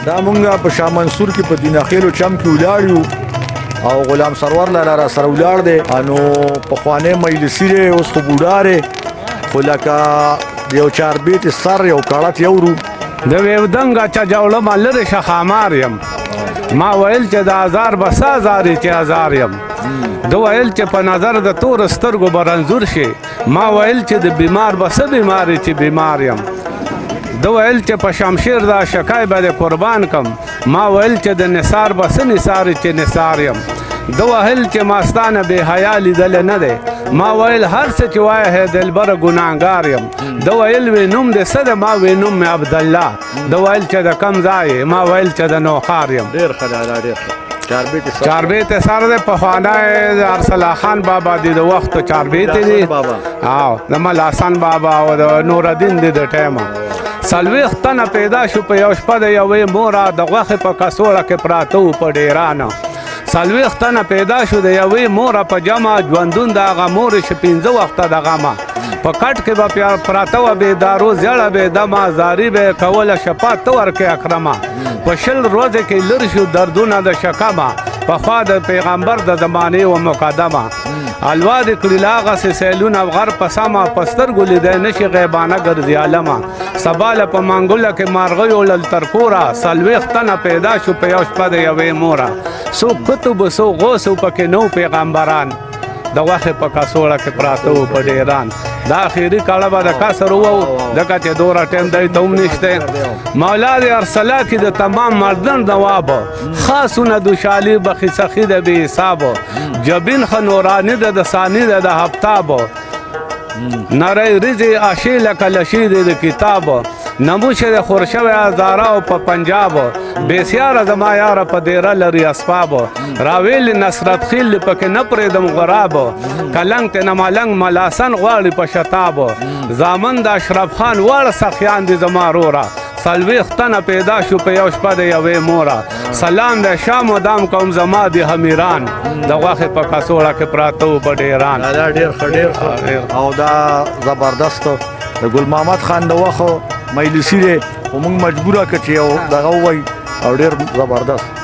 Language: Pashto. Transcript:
دا مونږ په شاه منصور کې په دین اخیلو چم کې ولاړ یو او غلام سرور لاله را سره ولاړ دی انو په خوانه مجلسی دی اوس خو بوډاره خو لکه یو چار بیت سر یو کړه یورو د ویودنګ چا جوړه مالره شخامار یم ما ویل چې د هزار بس هزار چې هزار یم دو ویل چې په نظر د تور سترګو برنځور شي ما ویل چې د بیمار بس بیماری چې بیمار یم دو ویل چې په شمشیر دا شکای به قربان کم ما ویل چې د نثار بس نثار چې نثار یم دو ویل چې ماستانه بے حیا لیدل نه دی ما ویل هر څه چې وایه دلبر ګناهګار یم دو ویل وی نوم د صد ما وی نوم می عبدالله دو ویل چې د کم ځای ما ویل چې د نوخار یم ډیر خدای ډیر چار بیت سر ده پخوانه ارسلا خان بابا دی د وخت چار بیت دی او د مل حسن بابا او د نور الدین دی د ټیمه سلويخ تنه پیدا شو په یو شپه د یوې مورا د غوښې په کڅوړه کې پراته په ډیرانه سلويخ تنه پیدا شو د یوې مورا په جمع ژوندون د هغه مورې چې پنځه وخته د غمه په کټ کې به پراته وه بېدارو زیړه بېدمه زاري به یې کوله شفاعت ته ورکړې اکرمه په شل ورځې کې لر شو دردونه د شکمه پخوا د پیغمبر د زمانې و مقدمه الوا د کړي له هغسې سیلونه غر په سمه په سترګو لیدی نشي غیبانه ګرځي عالمه سبا له په منګوله کې مارغۍ وړل تر کوره څلوېښت تنه پیدا شو په یو شپه د یوې موره څوک کتب څوک غوث و پکې نو پیغمبران د غوښې په کڅوړه کې پراته وو په ډیران دا اخري کړه به د کسر وو ځکه چې دوره ټیم دی ته هم نشته مولا د ارسلا کې د تمام مردن نواب خاصونه دوشالي بخي سخي د بې حسابو جبین ښه نوراني ده د ثاني ده د هفتابو نری ریزې اشی لکه لشي دی د کتابو نموشه د خورشوی هزاره او په پنجابو بسیاره زما یاره په دیره لري اسبابو راویل نصرت خیل پکې نه پرېږدم غرابو کلنګ ته نه ملنګ ملاسن غواړي په شتابو زامن د اشرف خان واړه سخیان دي زما روره څلوېښت تنه پیدا شو په یو شپه د یوې موره سلام د شام و دام کوم زما د همیران د غوښې په کڅوړه کې پراته وو په ډیران دا ډیر ښه او دا زبردست د ګل محمد خان د وخت مجلسی دی خو موږ مجبوره که چې یو دغه ووایي او ډېر زبردست